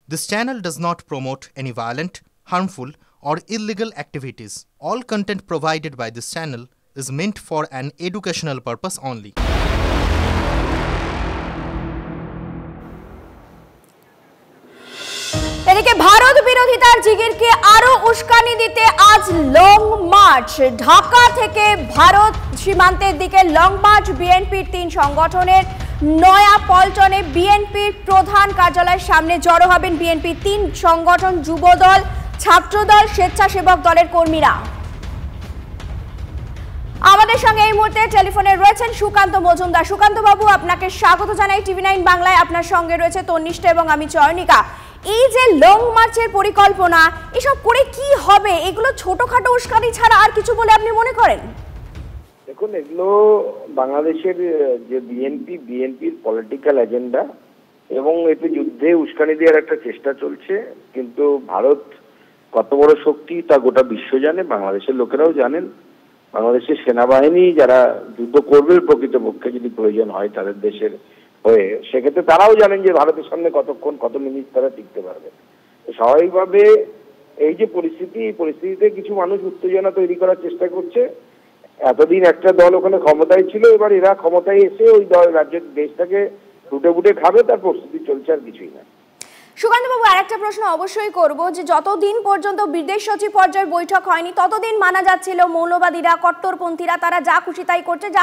This channel does not promote any violent, harmful, or illegal activities. All content provided by this channel is meant for an educational purpose only. এদিকে ভারত বিরোধিতার জিগিরকে আরো উস্কানি দিতে আজ long March Dhaka থেকে ভারত সীমান্তের দিকে লং মার্চ বিএনপির 3 সংগঠনের নয়া পল্টনে বিএনপির প্রধান কার্যালয়ের সামনে জড়ো হবেন বিএনপির 3 সংগঠন যুবদল, ছাত্রদল, স্বেচ্ছাসেবক দলের কর্মীরা। আমাদের সঙ্গে এই মুহূর্তে টেলিফোনে রয়েছেন সুকান্ত মজুমদার। সুকান্ত বাবু, আপনাকে স্বাগত জানাই টিভি9 বাংলায়। আপনার সঙ্গে রয়েছে তন্নিষ্ঠা এবং আমি চয়নিকা। এই যে লং মার্চের পরিকল্পনা, এসব করে কি হবে? এগুলো ছোটখাটো উস্কানি ছাড়া আর কিছু বলে আপনি মনে করেন? দেখুন, এগুলো বাংলাদেশের যে বিএনপির পলিটিক্যাল এজেন্ডা এবং এতে যুদ্ধে উস্কানি দেওয়ার একটা চেষ্টা চলছে। কিন্তু ভারত কত বড় শক্তি তা গোটা বিশ্ব জানে, বাংলাদেশের লোকেরাও জানেন। বাংলাদেশের সেনাবাহিনী যারা যুদ্ধ করবে প্রকৃতপক্ষে যদি প্রয়োজন হয় তাদের দেশের হয়ে, সেক্ষেত্রে তারাও জানেন যে ভারতের সামনে কতক্ষণ কত মিনিট তারা টিকতে পারবে। স্বাভাবিকভাবে এই যে পরিস্থিতি, এই পরিস্থিতিতে কিছু মানুষ উত্তেজনা তৈরি করার চেষ্টা করছে। এতদিন একটা দল ওখানে ক্ষমতায় ছিল, এবার এরা ক্ষমতায় এসে ওই দল রাজ্যের দেশটাকে লুটে বুটে খাবে, তার প্রস্তুতি চলছে, আর কিছুই না। সুকান্ত বাবু, আরেকটা প্রশ্ন অবশ্যই করব যে যতদিন পর্যন্ত বিদেশ সচিব পর্যায়ের বৈঠক হয়নি ততদিন মানা যাচ্ছিল মৌলবাদীরা, কট্টরপন্থীরা তারা যা খুশি তাই করছে, যা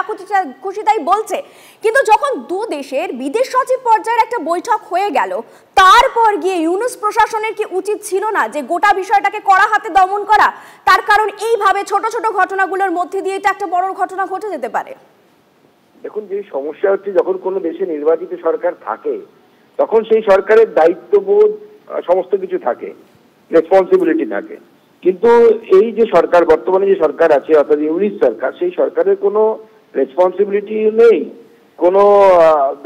খুশি তাই বলছে। কিন্তু যখন দু দেশের বিদেশ সচিব পর্যায়ের একটা বৈঠক হয়ে গেল, তারপর গিয়ে ইউনূস প্রশাসনের কি উচিত ছিল না যে গোটা বিষয়টাকে কড়া হাতে দমন করা? তার কারণ এইভাবে ছোট ছোট ঘটনাগুলোর মধ্যে দিয়ে এটা একটা বড় ঘটনা ঘটে যেতে পারে। দেখুন, যে সমস্যা হচ্ছে, যখন কোনো দেশে নির্বাচিত সরকার থাকে তখন সেই সরকারের দায়িত্ববোধ সমস্ত কিছু থাকে, রেসপন্সিবিলিটি থাকে। কিন্তু এই যে সরকার, বর্তমানে যে সরকার আছে অর্থাৎ ইউনিট সরকার, সেই সরকারের কোনো রেসপন্সিবিলিটি নেই, কোনো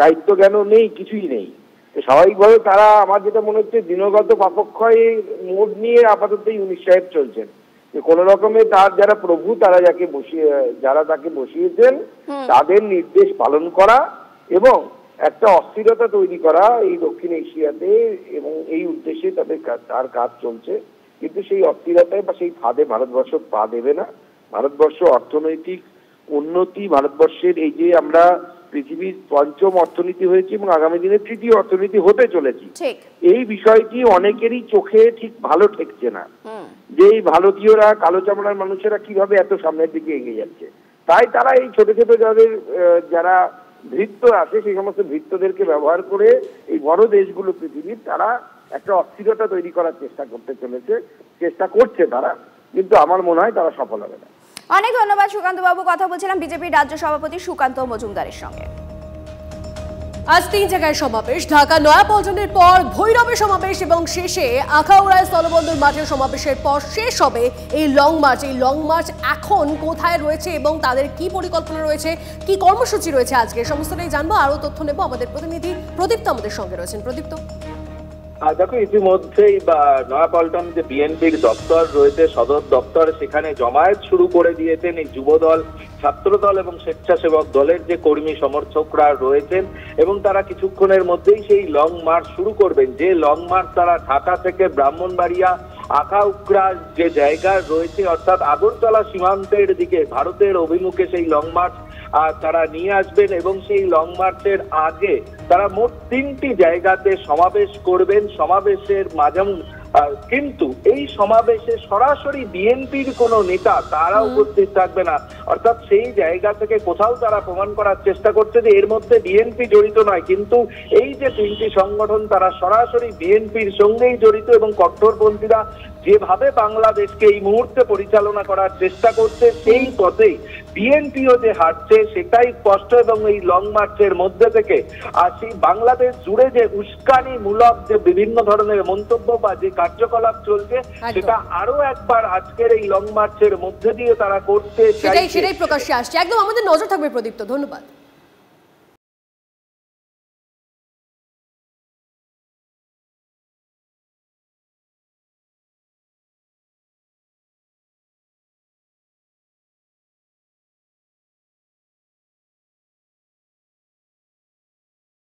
দায়িত্ব জ্ঞানও নেই, কিছুই নেই। স্বাভাবিকভাবে তারা, আমার যেটা মনে হচ্ছে, দিনগত পাপক্ষয় মোড নিয়ে আপাতত ইউনিট সাহেব চলছেন। যে কোনো রকমে তার যারা প্রভু, তারা যারা তাকে বসিয়েছেন তাদের নির্দেশ পালন করা এবং একটা অস্থিরতা তৈরি করা এই দক্ষিণ এশিয়াতে, এবং এই উদ্দেশ্যে তার কাজ চলছে। কিন্তু সেই অস্থিরতায় বা সেই ফাঁদে ভারতবর্ষ পা দেবে না। ভারতবর্ষ অর্থনৈতিক উন্নতি, ভারতবর্ষের এই যে আমরা পৃথিবীর 5ম অর্থনীতি হয়েছে এবং আগামী দিনে 3য় অর্থনীতি হতে চলেছি, এই বিষয়টি অনেকেরই চোখে ঠিক ভালো ঠেকছে না যে এই ভারতীয়রা, কালো চামড়ার মানুষেরা কিভাবে এত সামনের দিকে এগিয়ে যাচ্ছে। তাই তারা এই ছোট ছোট যারা ভৃত্য আছে, সেই সমস্ত ভৃত্যদেরকে ব্যবহার করে এই বড় দেশগুলো পৃথিবীর, তারা একটা অস্থিরতা তৈরি করার চেষ্টা করছে তারা। কিন্তু আমার মনে হয় তারা সফল হবে না। অনেক ধন্যবাদ সুকান্ত বাবু। কথা বলছিলাম বিজেপির রাজ্য সভাপতি সুকান্ত মজুমদারের সঙ্গে। আজ 3 জায়গায় সমাবেশ, ঢাকা নয়াপল্টনের পর ভৈরবে সমাবেশ এবং শেষে আখাউড়ায় স্থলবন্দর মাঠের সমাবেশের পর শেষ হবে এই লং মার্চ। এই লং মার্চ এখন কোথায় রয়েছে এবং তাদের কি পরিকল্পনা রয়েছে, কি কর্মসূচি রয়েছে আজকে, সমস্তটাই জানবো। আরো তথ্য নেব, আমাদের প্রতিনিধি প্রদীপ্ত আমাদের সঙ্গে রয়েছেন। প্রদীপ্ত, দেখো, ইতিমধ্যেই নয়াপল্টন যে বিএনপির দপ্তর রয়েছে, সদর দপ্তর, সেখানে জমায়েত শুরু করে দিয়েছেন এই যুবদল, ছাত্রদল এবং স্বেচ্ছাসেবক দলের যে কর্মী সমর্থকরা রয়েছেন, এবং তারা কিছুক্ষণের মধ্যেই সেই লং মার্চ শুরু করবেন। যে লং মার্চ তারা ঢাকা থেকে ব্রাহ্মণবাড়িয়া, আখাউড়া যে জায়গা রয়েছে অর্থাৎ আগরতলা সীমান্তের দিকে ভারতের অভিমুখে সেই লং মার্চ তারা নিয়ে আসবেন। এবং সেই লং মার্চের আগে তারা মোট 3টি জায়গাতে সমাবেশ করবেন। সমাবেশের মাঝামাঝি কিন্তু এই সমাবেশে সরাসরি বিএনপির কোনো নেতা তারা উপস্থিত থাকবে না। অর্থাৎ সেই জায়গা থেকে কোথাও তারা প্রমাণ করার চেষ্টা করছে যে এর মধ্যে বিএনপি জড়িত নয়, কিন্তু এই যে 3টি সংগঠন তারা সরাসরি বিএনপির সঙ্গেই জড়িত এবং কট্টরপন্থীরা যেভাবে বাংলাদেশকে এই মুহূর্তে পরিচালনা করার চেষ্টা করছে সেই পথেই বিএনপিও যে হাঁটছে সেটাই স্পষ্ট। এবং এই লং মার্চের মধ্যে থেকে আর সেই বাংলাদেশ জুড়ে যে উস্কানিমূলক যে বিভিন্ন ধরনের মন্তব্য বা যে কার্যকলাপ চলছে, সেটা আরো একবার আজকের এই লং মার্চের মধ্যে দিয়ে তারা করতে চাইছে, সেটাই প্রকাশ্যে আসছে। একদম আমাদের নজর থাকবে প্রদীপ্ত, ধন্যবাদ।